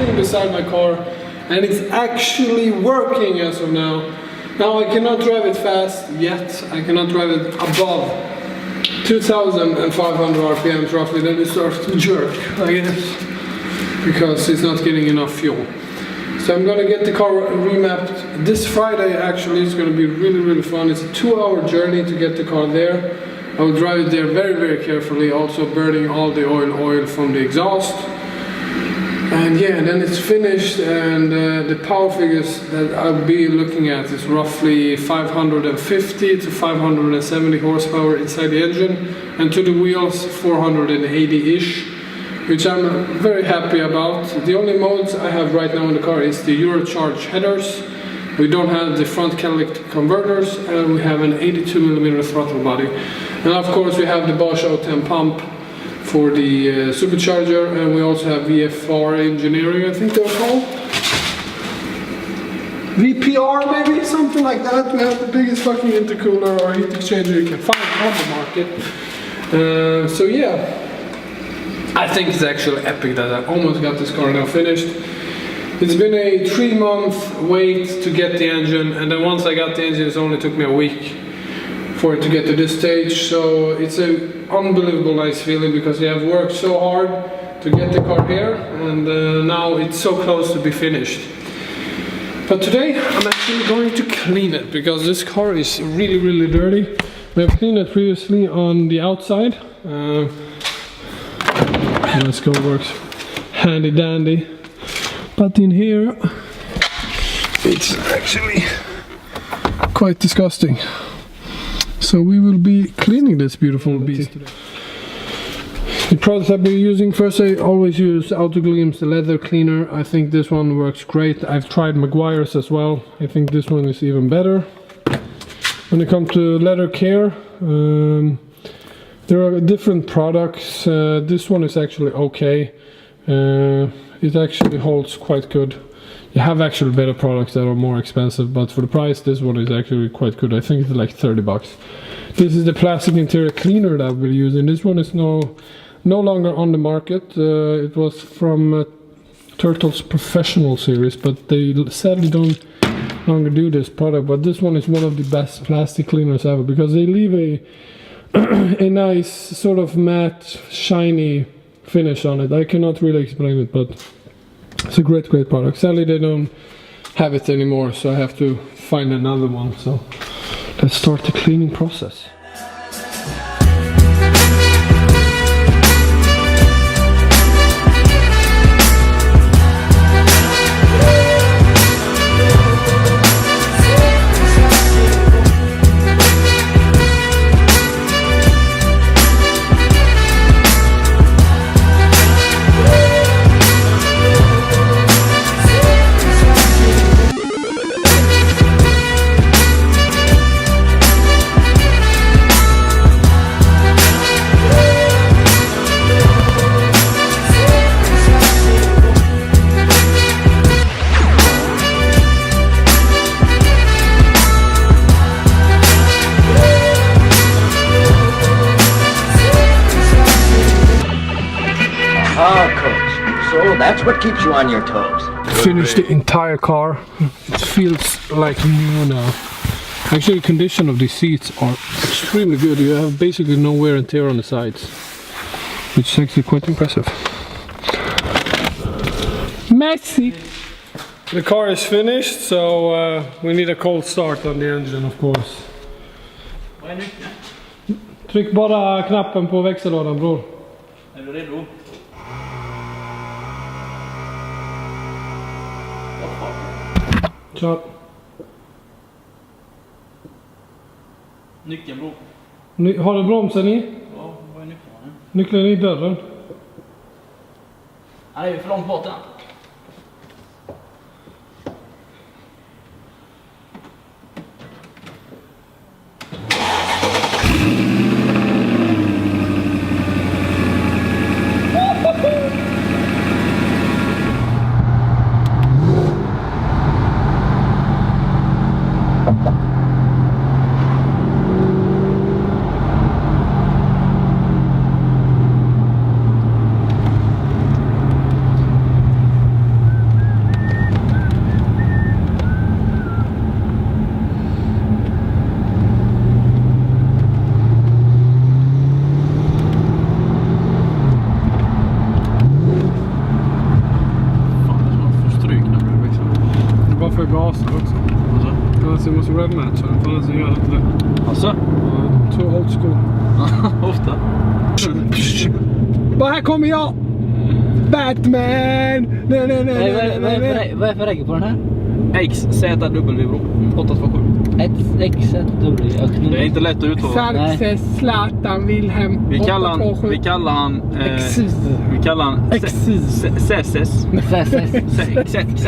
sitting beside my car, and it's actually working as of now. Now I cannot drive it fast yet. I cannot drive it above 2,500 RPMs roughly. Then it starts to jerk, I guess, because it's not getting enough fuel. So I'm gonna get the car remapped this Friday. Actually, it's gonna be really fun. It's a 2-hour journey to get the car there. I will drive it there very carefully, also burning all the oil from the exhaust. And yeah, then it's finished, and the power figures that I'll be looking at is roughly 550 to 570 horsepower inside the engine, and to the wheels 480-ish, which I'm very happy about. The only modes I have right now in the car is the Eurocharge headers. We don't have the front catalytic converters, and we have an 82mm throttle body. And of course we have the Bosch O10 pump for the supercharger, and we also have VFR engineering, I think they're called. VPR maybe, something like that. We have the biggest fucking intercooler or heat exchanger you can find on the market. So yeah, I think it's actually epic that I almost got this car now finished. It's been a 3-month wait to get the engine, and then once I got the engine, it only took me a week for it to get to this stage. So it's an unbelievable nice feeling, because I have worked so hard to get the car here, and now it's so close to be finished. But today I'm actually going to clean it, because this car is really dirty. We have cleaned it previously on the outside. Let's go, works handy dandy. But in here it's actually quite disgusting. So we will be cleaning this beautiful beast. The products I've been using, first I always use Autogleam's leather cleaner. I think this one works great. I've tried Maguire's as well. I think this one is even better. When it comes to leather care, there are different products. This one is actually okay. It actually holds quite good. You have actually better products that are more expensive, but for the price this one is actually quite good. I think it's like 30 bucks. This is the plastic interior cleaner that we're using. This one is no longer on the market. It was from Turtle's Professional series, but they sadly don't longer do this product. But this one is one of the best plastic cleaners ever, because they leave a nice sort of matte shiny finish on it. I cannot really explain it, but it's a great product. Sadly they don't have it anymore, so I have to find another one. So let's start the cleaning process. That's what keeps you on your toes. Finished the entire car. It feels like new now. Actually, the condition of the seats are extremely good. You have basically no wear and tear on the sides, which is actually quite impressive. Messy. The car is finished, so we need a cold start on the engine, of course. Tryck bara knappen på växellådan, bror. Är du redo? Kör. Nyckeln, bror. Har du bromsen i? Ja, vad är nyckeln? Nyckeln är i dörren. Han är ju för långt bort än. red match. Fan så gör inte det. Alltså? Too old school. Ofta. Bara här kommer jag! Batman! Nej. Vad är för regel på den här? XZW bro. 827. Ett XZW. Det är inte lätt att uttala. Xerxes, Zlatan, Wilhelm. Vi kallar han Xerxes.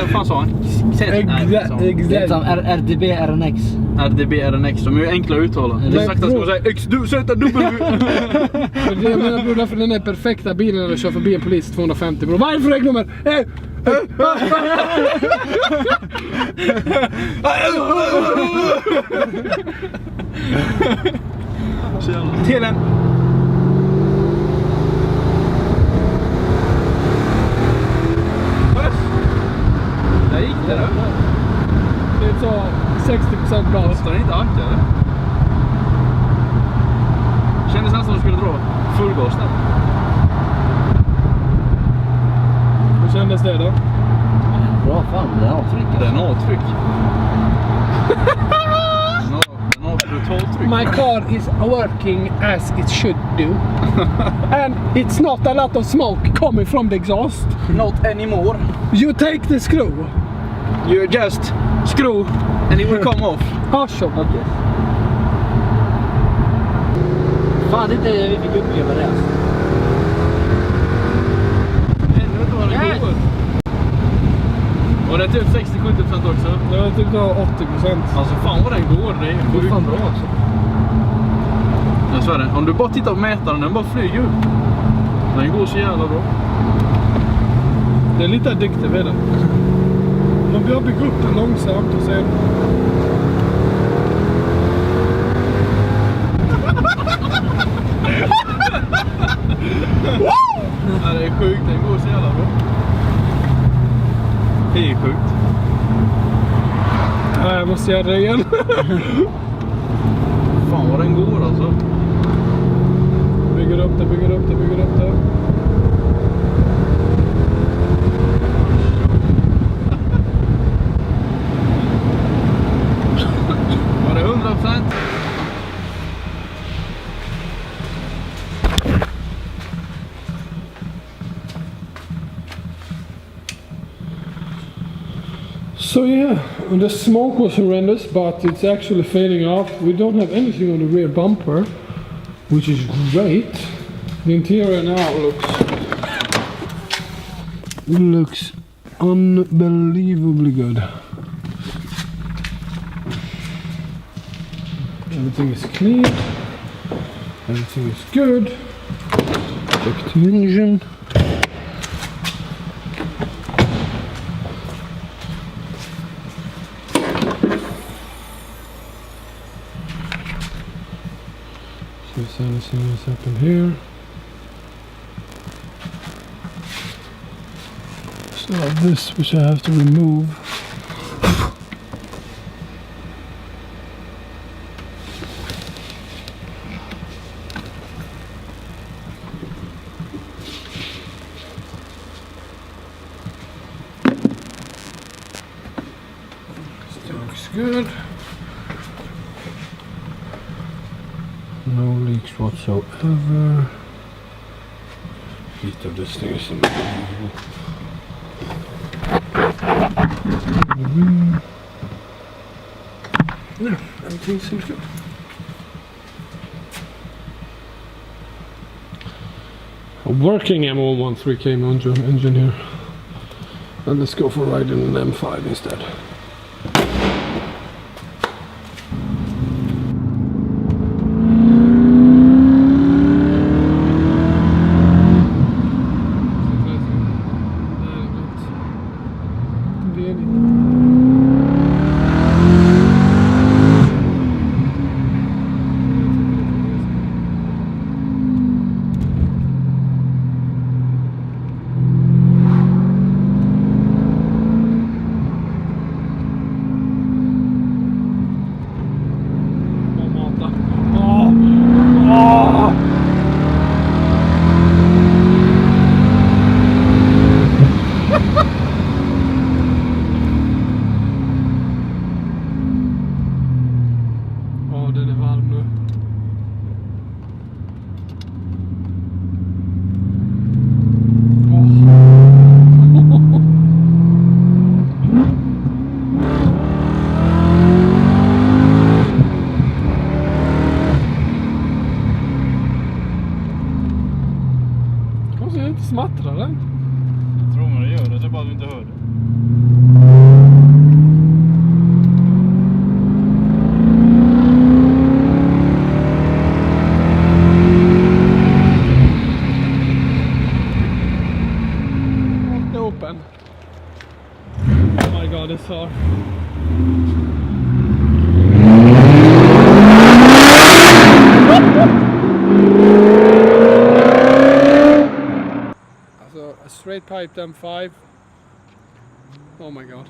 Vad fan sa han? Exakt. Som RDB RNX. RDB RNX, de är ju enkla att uttala. Det är sagt att man säger XZW. Jag menar bror, därför den är perfekta bilen när du kör förbi en polis 250 bro. Vad är det för regnummer? Till den. Där gick det då. Det tar 60% gas. Kostar det inte allt eller? Kändes nästan som du skulle dra full gas där. Hur kändes det då? Bra fan, det är avtryck. Den har tryck. Den har brutalt tryck. My car is working as it should do. And it's not a lot of smoke coming from the exhaust. Not anymore. You take the screw. You just screw and it will come off. Awesome. Okej. Fan, inte vi fick uppleva det. Helvete vad det går. Och det är typ 60-70% också. Det var typ 80%. Alltså fan vad den går, det är Det är fan bra alltså. Jag svär det, om du bara tittar på mätaren, den bara flyger upp. Den går så jävla bra. Det är lite addictive är det. Man bör bygga upp den långsamt och sen... Ja, det är sjukt, den går så jävla bra. Det är sjukt. Ja, jag måste göra det igen. Fan vad den går alltså. Bygger upp det. Var det 100%? So yeah, the smoke was horrendous, but it's actually fading off. We don't have anything on the rear bumper, which is great. The interior now looks unbelievably good. Everything is clean. Everything is good. Check the engine. See if anything has happened here. So this, which I have to remove. Still looks good. No leaks whatsoever. Heat of this thing is unbelievable. No, everything seems good. A working M113K engine here. And let's go for a ride in an M5 instead. smattrar den? Jag tror man det gör det, det är bara att du inte hör det. Open. Oh my god, it's hard. Also a straight piped M5. Oh my god.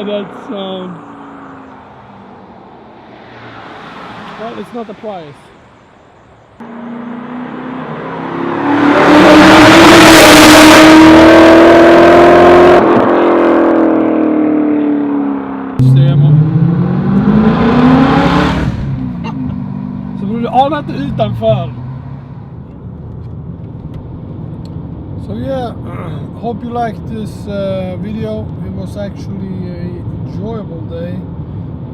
That sound. Well, it's not a prize. Så borde du ana inte utanför. So yeah, hope you liked this video. It was actually a enjoyable day.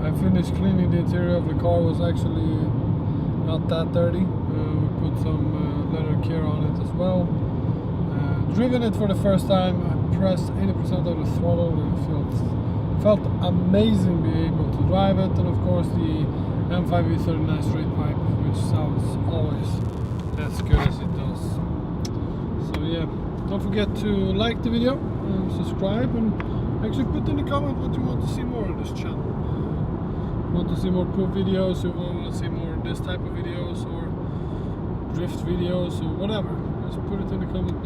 I finished cleaning the interior of the car. It was actually not that dirty. We put some leather care on it as well. Driven it for the first time. I pressed 80% of the throttle and it felt amazing being able to drive it. And of course the M5 E39 straight pipe, which sounds always as good as it does. So yeah, don't forget to like the video, subscribe, and actually put in the comment what you want to see more on this channel. Want to see more Coupe videos, or want to see more this type of videos, or drift videos, or whatever. Just put it in the comment